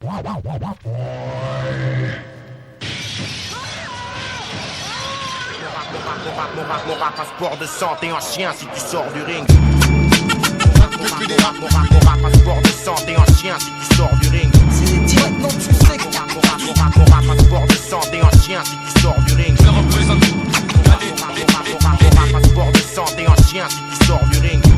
Mon rap, passeport de santé en chien si tu sors du ring. Mon rap, passeport de santé en chien si tu sors du ring. Mon rap, passeport de santé en chien si tu sors du ring. Mon rap, passeport de santé en chien si tu sors du ring. Mon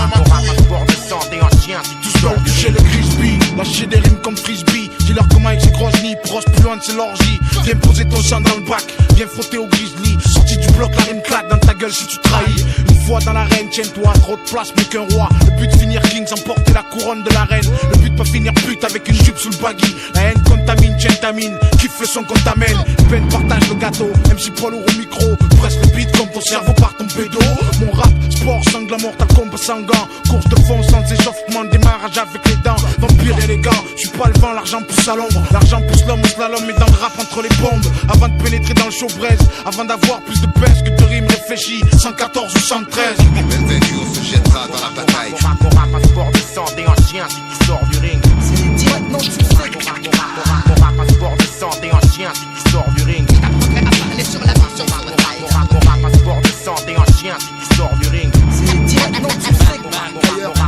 rap, passeport de santé en chien si tu sors du ring. J'ai le Crispy, lâcher des rimes comme frisbee. Dis-leur comment avec ces grosses nids, proche plus loin de c'est l'orgie. Viens poser ton sang dans le bac, viens frotter au grizzly. Sorti du bloc, la rime claque dans ta gueule si tu trahis. Une fois dans l'arène, tiens-toi, trop de place, plus qu'un roi. Le but de finir king sans porter la couronne de la reine. Le but de pas finir pute avec une jupe sous le baggy. La haine contamine, tiens ta mine, kiffe le son qu'on t'amène. Peine partage le gâteau, MC poids lourd au micro. Presse le beat comme ton cerveau par ton pédo. Mon rap, sport, sanglant, mortal combat sans gants. Course de fond sans échauffement, démarrage avec les dents. Vampire élégant, je suis pas le vent, l'argent pousse à l'ombre. L'argent pousse l'homme au slalom et dans le rap entre les bombes. Avant de pénétrer dans le show braise, avant d'avoir plus de pèse que de rimes réfléchies. 114 ou 113. Bienvenue, on se jettera dans la bataille. Mon rap, passeport de santé en chien si tu sors du ring. Mon rap, passeport de santé en chien si tu sors du ring. Mon rap, passeport de santé en chien si tu sors du ring.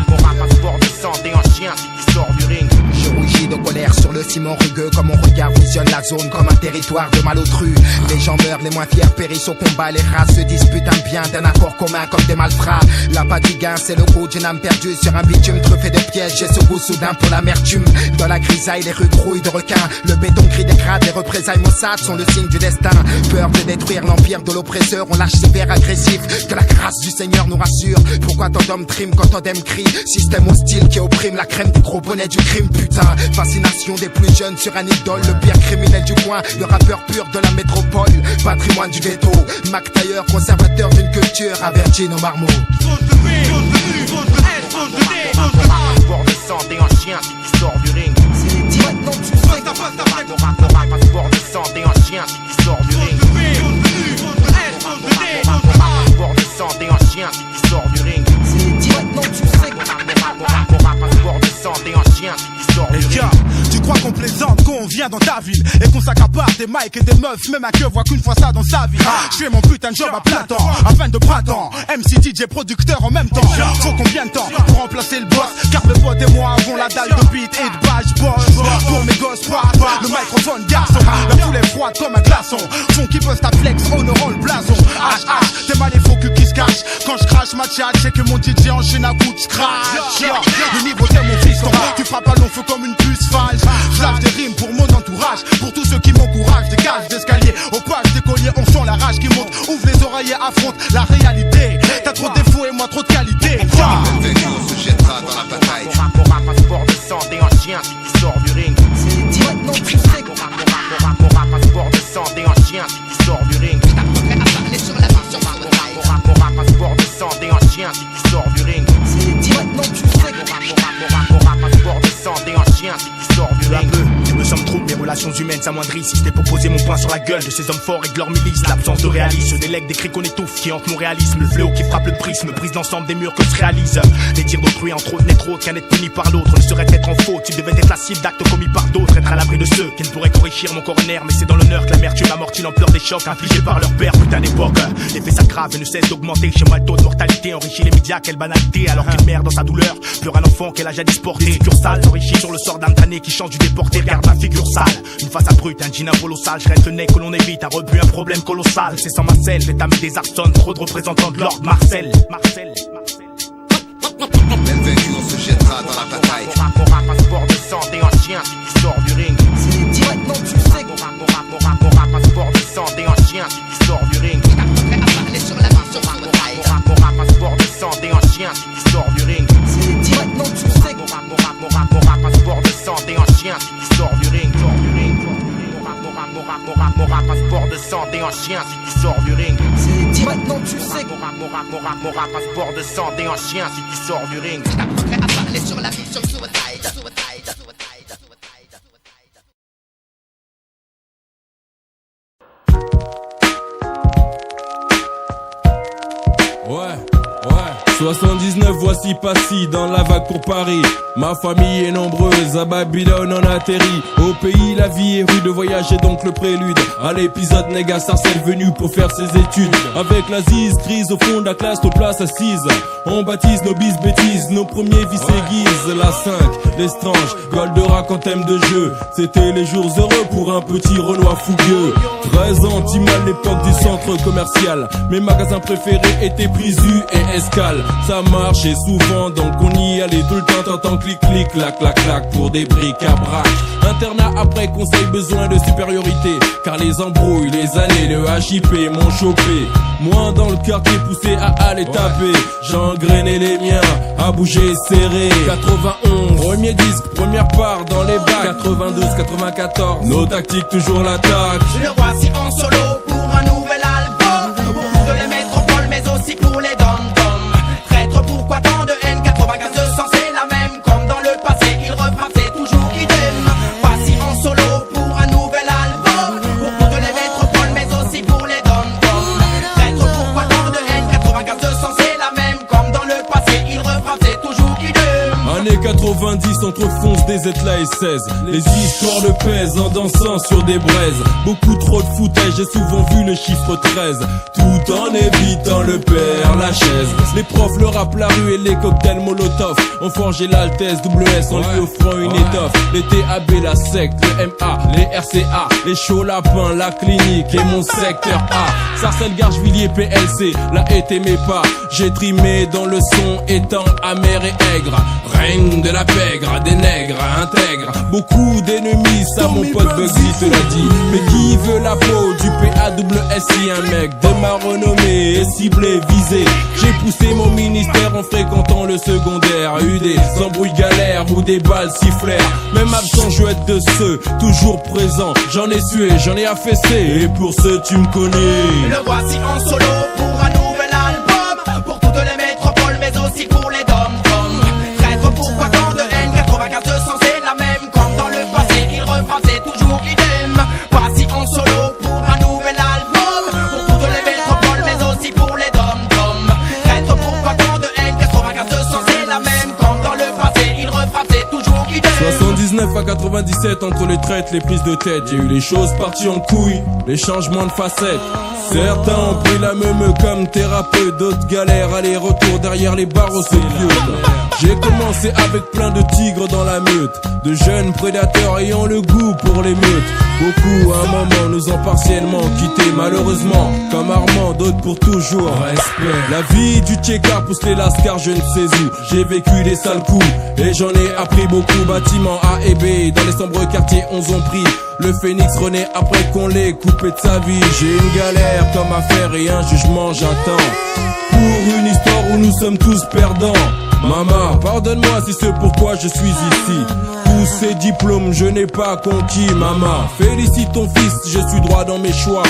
Mon rap, passeport de santé en chien si tu sors du ring. Je rougis de colère sur le ciment rugueux, comme mon regard visionne la zone comme un territoire de malotru. Les gens meurent, les moins fiers périssent au combat, les races se disputent un bien d'un accord commun comme des malfrats. L'appât du gain, c'est le goût d'une âme perdue sur un bitume truffé de pièges. J'ai ce goût soudain pour l'amertume. Dans la grisaille, les rues grouillent de requins. Le béton gris des crades, les représailles Mossad sont le signe du destin. Peur de détruire l'empire de l'oppresseur, on lâche ce verre agressif. Que la grâce du Seigneur nous rassure. Pourquoi tant d'hommes triment quand tant d'hommes crient? Système hostile qui opprime la crème du gros bonnet du crime, putain. Fascination des plus jeunes sur un idole, le pire criminel du coin, le rappeur pur de la métropole, patrimoine du ghetto. Mac Taylor, conservateur d'une culture, averti nos marmots. Passeport de santé en chien si tu sors du ring. Mon rap, passeport de santé en chien si tu sors du ring. Passeport de santé en chien si tu sors du ring. Mon rap, passeport de santé en chien si tu sors du ring. Tu crois qu'on plaisante, qu'on vient dans ta ville et qu'on s'accapare des mics et des meufs, même à queue voit qu'une fois ça dans sa vie. Je fais mon putain de job à plein temps, à fin de printemps, MC, DJ, producteur en même temps. Faut combien de temps pour remplacer le boss? Car le pote et moi avons la dalle de beat et de badge boss. Pour mes gosses, le microphone garçon, la foule est froide comme un glaçon. Son qui peut flex, honorant le blason. HH, t'es mal les faux culs qui se cachent. Quand je crache ma chat, c'est que mon DJ enchaîne à coup de scratch. Le niveau t'es mon fiston, tu frappes à long feu comme une puce false. J'lave des rimes pour mon entourage, pour tous ceux qui m'encouragent. Des cages d'escalier, au page des colliers, on sent la rage qui monte. Ouvre les oreilles et affronte la réalité. T'as trop de défauts et moi trop de qualité. Bienvenue, on se jettera dans la bataille. Mon rap, passeport de santé en chien si tu sors du ring. Mon rap, passeport de santé en chien si tu sors du ring. Mon rap, passeport de santé en chien si tu sors du ring. Mon rap, passeport de santé en chien si tu sors du ring. Je me sens trouble, mes relations humaines s'amoindrissent. Si c'était pour poser mon poing sur la gueule de ces hommes forts et de leur milice, l'absence de réalisme, des legs, des cris qu'on étouffe, qui hantent mon réalisme. Le fléau qui frappe le prisme, brise l'ensemble des murs que se réalise. Les tirs d'autrui entre autres n'est trop qu'un être puni par l'autre. Ne serait être en faute, il devait être la cible d'actes commis par d'autres. Être à l'abri de ceux qui ne pourraient corriger mon coroner. Mais c'est dans l'honneur que l'amertume amortit l'ampleur des chocs infligés par leur père. Putain d'époque, les faits s'aggravent et ne cessent d'augmenter. Chez moi le taux de mortalité enrichit les médias, quelle banalité. Alors qu'une mère dans sa douleur pleure un enfant qu'elle a jadis porté. Les figures sales s'enrichissent sur le sort d'un damné qui change du déporté. Regarde ma figure sale, une face à brute, un jean un polo sale. Je reste le nez que l'on évite, un rebut, un problème colossal. C'est sans Marcel, fait tamer des arçonnes, trop de représentants de l'ordre. Marcel. Bienvenue, on se jettera dans la bataille. Mon rap, passeport de santé en chien si tu sors du ring. Mon rap, passeport de santé en chien si tu sors du ring. Mon rap, passeport de santé en chien si tu sors du ring. Mon rap, passeport de santé en chien si tu sors du ring. Mon rap, passeport de santé en chien si tu sors du ring. Mon rap, passeport de santé en chien si tu sors du ring. Ouais, 79, voici Passy dans la vague pour Paris. Ma famille est nombreuse, à Babylone on atterrit. Au pays la vie est rude, voyage est donc le prélude à l'épisode Néga Sarcelle venu pour faire ses études. Avec la zise, crise au fond de la classe, nos places assises. On baptise nos bis bêtises, nos premiers vices aiguisent. La 5, l'estrange, Goldorak en thème de jeu. C'était les jours heureux pour un petit Renoir fougueux. 13 ans, Timal, l'époque du centre commercial. Mes magasins préférés étaient Prisu et Escale. Ça marchait souvent, donc on y allait tout le temps. T'entends clic clic, clac clac clac pour des briques à brac. Internat après conseil, besoin de supériorité. Car les embrouilles, les années, le HIP m'ont chopé. Moi dans le quartier poussé à aller taper. J'engrainais les miens, à bouger serré. 91, premier disque, première part dans les bacs. 92, 94, nos tactiques toujours l'attaque. Le voici en solo pour un nouvel album. Pour toutes les métropoles mais aussi pour les dom-toms. Traître, pourquoi tant de haine? 95 200 c'est la même. Comme dans le passé il refrappe, c'est toujours idem. Voici en solo pour un nouvel album. Pour toutes les métropoles mais aussi pour les dom-toms. Traître, pourquoi tant de haine? 95 200 c'est la même. Comme dans le passé il refrappe, c'est toujours idem. Années 90, entre fonce des Zetla et 16. Les histoires le pèsent en dansant sur des braises. Beaucoup trop de footage, j'ai souvent vu le chiffre 13. Tout en évitant le père Lachaise. Les profs, le rap, la rue et les cocktails Molotov ont forgé l'Altesse WS en lui offrant une étoffe. Les TAB, la secte, le MA, les RCA, les chauds lapins, la clinique et mon secteur A. Sarcelles, Garges-Villiers, PLC, la haie t'aimait pas. J'ai trimé dans le son étant amer et aigre. Règne de la pègre, des nègres intègres. Beaucoup d'ennemis, ça mon pote Bugsy te l'a dit. Mais qui veut la peau du PAWSI? Un mec de ma renommée est ciblé, visé. J'ai poussé mon ministère en fréquentant le secondaire. Eu des embrouilles galères ou des balles sifflèrent. Même absent, je être de ceux toujours présents. J'en ai sué, j'en ai affaissé. Et pour ceux tu me connais. Le voici en solo pour un nouvel album. Pour toutes les métropoles mais aussi pour les dom-toms. Traître, pourquoi tant de haine? 95 200 c'est la même. Comme dans le passé il refrappe, c'est toujours idem. Voici en solo pour un nouvel album. Pour toutes les métropoles mais aussi pour les dom-toms. Traître, pourquoi tant de haine? 95 200 c'est la même. Comme dans le passé il refrappe, c'est toujours idem. 79 à 97, entre les traites, les prises de tête, j'ai eu les choses parties en couilles, les changements de facettes. Certains ont pris la meule comme thérapeute, d'autres galèrent, aller-retour derrière les barreaux sovieux. J'ai commencé avec plein de tigres dans la meute, de jeunes prédateurs ayant le goût pour les meutes. Beaucoup à un moment nous ont partiellement quittés, malheureusement, comme Armand, d'autres pour toujours. Respect. La vie du tchékard pousse les lascars, je ne sais où. J'ai vécu des sales coups et j'en ai appris beaucoup. Bâtiments A et B, dans les sombres quartiers, 11 ont pris. Le phénix renaît après qu'on l'ait coupé de sa vie. J'ai une galère comme affaire et un jugement j'attends. Pour une histoire où nous sommes tous perdants. Maman, pardonne-moi si c'est pourquoi je suis ici. Tous ces diplômes je n'ai pas conquis. Maman, félicite ton fils, je suis droit dans mes choix.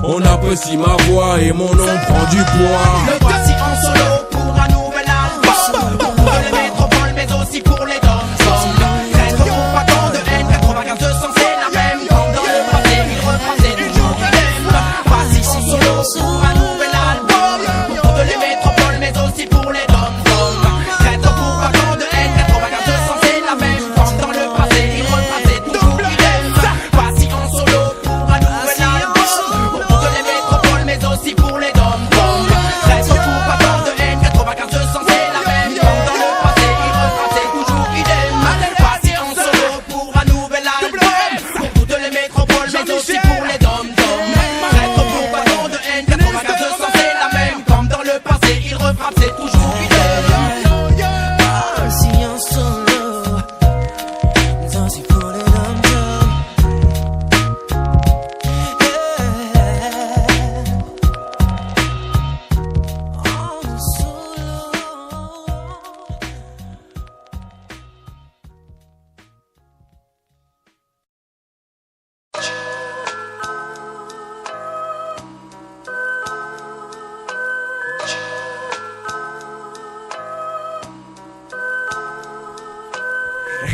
On apprécie ma voix et mon nom prend du poids. Le voici en solo pour un nouvel album. Pour toutes les métropoles mais aussi pour les dom-toms. Traître, pourquoi tant de haine? 95 200 c'est la même. Comme dans le passé il refrappe, c'est toujours idem. Voici en solo pour un nouvel album. Pour toutes les métropoles mais aussi pour les dom-toms. Traître, pourquoi tant de haine? 95 200 c'est la même. Comme dans le passé il refrappe, c'est toujours idem. Voici en solo pour un nouvel album. Pour toutes les métropoles mais aussi pour les dom-toms. Traître, pourquoi tant de haine? 95 200 c'est la même. Comme dans le passé il refrappe, c'est toujours idem.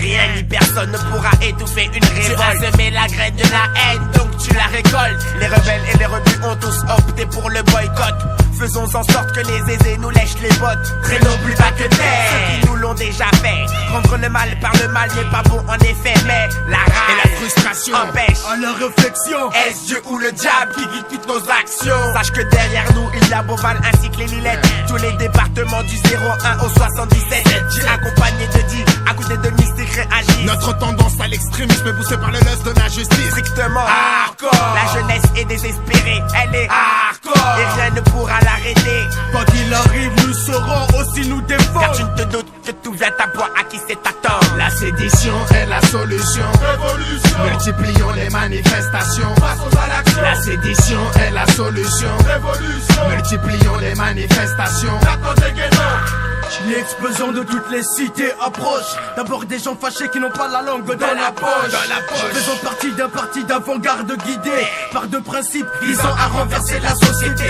Rien ni personne ne pourra étouffer une révolte. Tu as semé la graine de la haine, donc tu la récoltes. Les rebelles et les rebus ont tous opté pour le boycott. Faisons en sorte que les aisés nous lèchent les bottes. Traînons plus bas que terre, ceux qui nous l'ont déjà fait. Rendre le mal par le mal n'est pas bon en effet, mais la rage et la frustration empêche à la réflexion. Est-ce Dieu ou le diable qui guide toutes nos actions? Sache que derrière nous il y a Beauval ainsi que les Lilettes. Tous les départements du 01 au 77. J'ai accompagné de Dieu, à côté de Mystique réagit. Notre tendance à l'extrémisme est poussée par le lust de la justice. Strictement hardcore. La jeunesse est désespérée, elle est hardcore. Et rien ne pourra l'arrêter. Quand il arrive, nous saurons aussi nous défendre. Car tu ne te doutes que tout vient à boire à qui c'est attendre. La sédition est la solution. Révolution. Multiplions les manifestations. Passons à l'action. La sédition est la solution. Révolution. Multiplions les manifestations. L'explosion de toutes les cités approche. D'abord des gens fâchés qui n'ont pas la langue dans la poche. Faisons partie d'un parti d'avant-garde guidé par deux principes visant à renverser la société.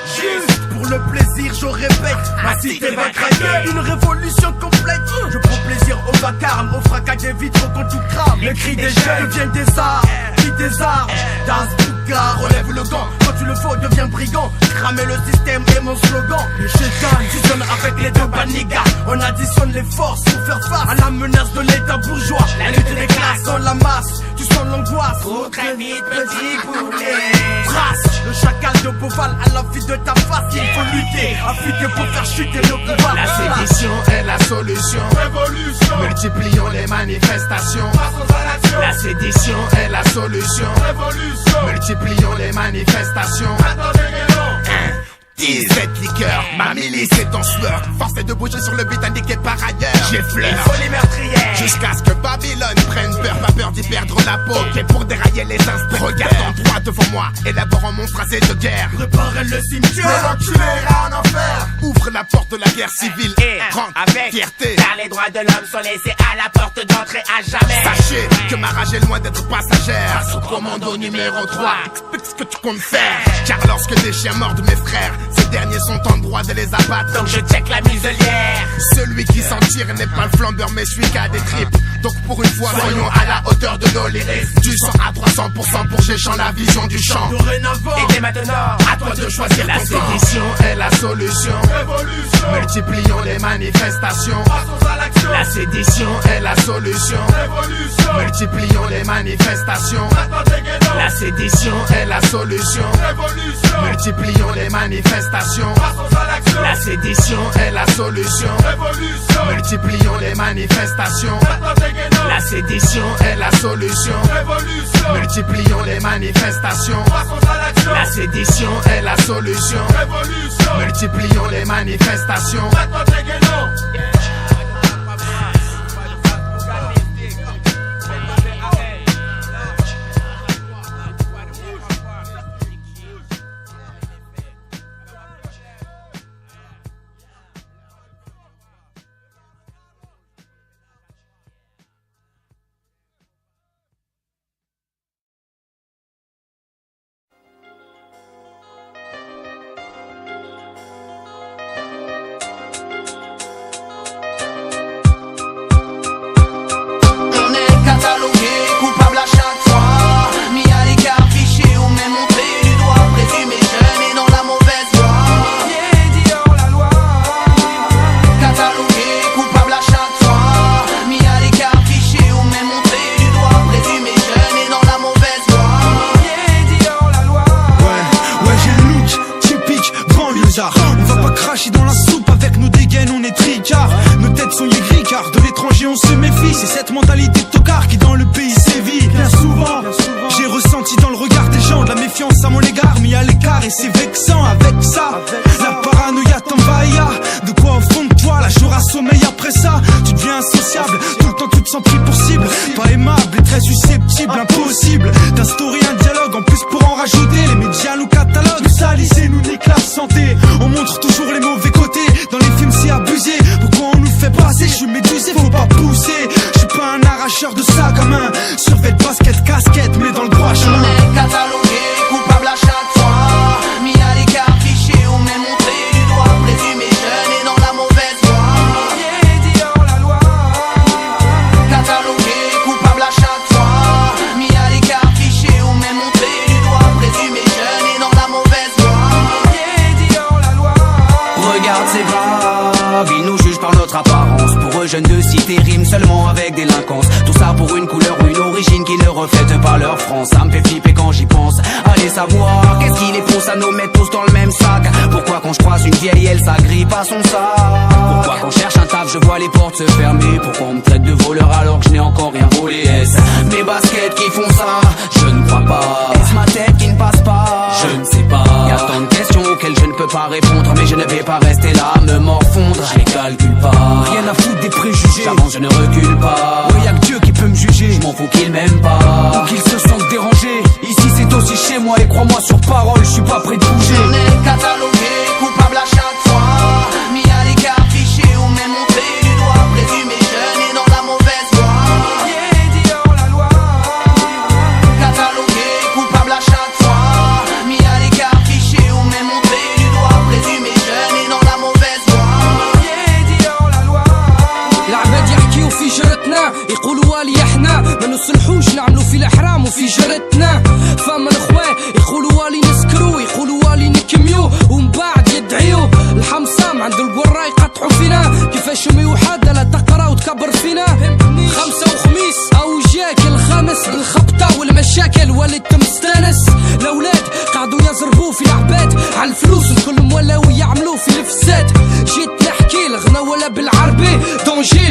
Juste pour le plaisir, je répète, ma cité va craquer. Une révolution complète. Je prends plaisir au vacarme, au fracas des vitres quand tout crame. Les cris des jeunes deviennent des armes, puis des armes. Das Bouga, relève le gant. Quand tu le faut, deviens brigand. Cramer le système est mon slogan. Les chétans fusionnent avec les deux banigas. On additionne les forces pour faire face à la menace de l'état bourgeois. La lutte des classes dans la masse, tu sens l'angoisse. Faut très vite, petit poulet. Trace le chacal de Beauval à la vie de ta face. Il faut lutter, affûter pour faire chuter le pouvoir. La sédition est la solution. Révolution. Multiplions les manifestations. Passons à l'action. La sédition est la solution. Révolution. Multiplions les manifestations. Cette liqueur, ma milice est en sueur. Force est de bouger sur le beat indiqué par ailleurs. J'effleure, Folie meurtrière. jusqu'à ce que Babylone prenne peur. Pas peur d'y perdre la peau, qui est pour dérailler les instants. Regarde en droit devant moi, élaborant mon phrasé de guerre. Préparez le cimetière, l'enculé ira en enfer. Ouvre la porte de la guerre civile Et rentre avec fierté. car les droits de l'homme sont laissés à la porte d'entrée à jamais. Sachez que ma rage est loin d'être passagère. Face au commando numéro 3, explique ce que tu comptes faire. Car lorsque des chiens mordent mes frères, ces derniers sont en droit de les abattre. Donc je check la muselière. Celui qui s'en tire n'est pas le flambeur mais celui qui a des tripes. Donc pour une fois soyons à la hauteur de nos lyrics. Du 100 à 300% pour Géchant la vision du champ. Dorénavant, Et dès maintenant, à toi de choisir la sédition est la solution. Révolution. Multiplions les manifestations. Passons à l'action. La sédition est la solution. Révolution. Multiplions les manifestations. La sédition est la solution. Révolution. Multiplions les manifestations. Passons à l'action. La sédition est la solution. Révolution. Multiplions les manifestations. La sédition est la solution. Révolution. Multiplions les manifestations. Passons à l'action. La sédition est la solution. Révolution. Multiplions les manifestations. On va pas cracher dans la soupe, avec nos dégaines on est tricards. Nos têtes sont aigries car de l'étranger on se méfie. C'est cette mentalité de tocard qui dans le pays sévit. Bien souvent, j'ai ressenti dans le regard des gens de la méfiance à mon égard, mis à l'écart et c'est vexant. Avec ça, la paranoïa t'envahit. De quoi au fond de toi, là j'aurai sommeil après ça. Tu deviens insociable, tout le temps tu te sens pris pour cible. Pas aimable et très susceptible, impossible d'instaurer un dialogue. En plus pour en rajouter, les médias nous cataloguent. Nous salissent et nous niquent la santé. On montre toujours les mauvais côtés. Dans les films c'est abusé. Pourquoi on nous fait passer? Je suis médusé, faut pas pousser. Je suis pas un arracheur de sac à main. Survêt basket, casquette, mais dans le droit chemin. On est catalogué, coupable à chaque fois. Mis à l'écart, fiché, on est montré du doigt. Présumé jeune et dans la mauvaise voie. Catalogué, reflètent pas leur front. Ça me fait flipper quand j'y pense. Allez savoir qu'est-ce qui les pousse à nous mettre tous dans le même sac. Pourquoi quand je croise une vieille elle s'agrippe à son sac. Pourquoi quand je cherche un taf je vois les portes se fermer. Pourquoi on me traite de voleur alors que je n'ai encore rien volé. Est-ce mes baskets qui font ça? Je ne crois pas. Est-ce ma tête qui ne passe pas? Je ne sais pas. Y'a tant de questions auxquelles je ne peux pas répondre. Mais je ne vais pas rester là à me morfondre. Je les calcule pas. Rien à foutre des préjugés. J'avance, je ne recule pas. Ouais, y'a que Dieu qui peut me juger. Je m'en fous qu'ils m'aiment pas. Ou qu'ils se sentent dérangés. Ici c'est aussi chez moi et crois-moi sur parole, je suis pas prêt de bouger. On est catalogué, coupable à chaque fois. Mis à l'écart, fiché ou même montré du doigt. Présumé jeune et dans la mauvaise voie. Yeah, hors la loi. Catalogué, coupable à chaque fois. Mis à l'écart, fiché ou même montré du doigt. Présumé jeune et dans la mauvaise voie. Yeah, hors la loi. العباد يحكيو في جرتنا يقولوا والي احنا ما نصلحوش نعملوا في الحرام وفي جرتنا. فما الاخوان يقولوا والي نسكرو يقولوا والي نكميو ومن بعد يدعيو الحمصام عنده القرا يقطعوا فينا. كيفاش امي وحده لا تقرا وتكبر فينا. خمسة وخميس او جاك الخامس بالخبطه والمشاكل وليت مستانس. الاولاد قعدوا يزربوا في العباد على الفلوس الكل ولاو يعملوا في الفساد. جيت نحكي الغنى ولا بالعربي دونجي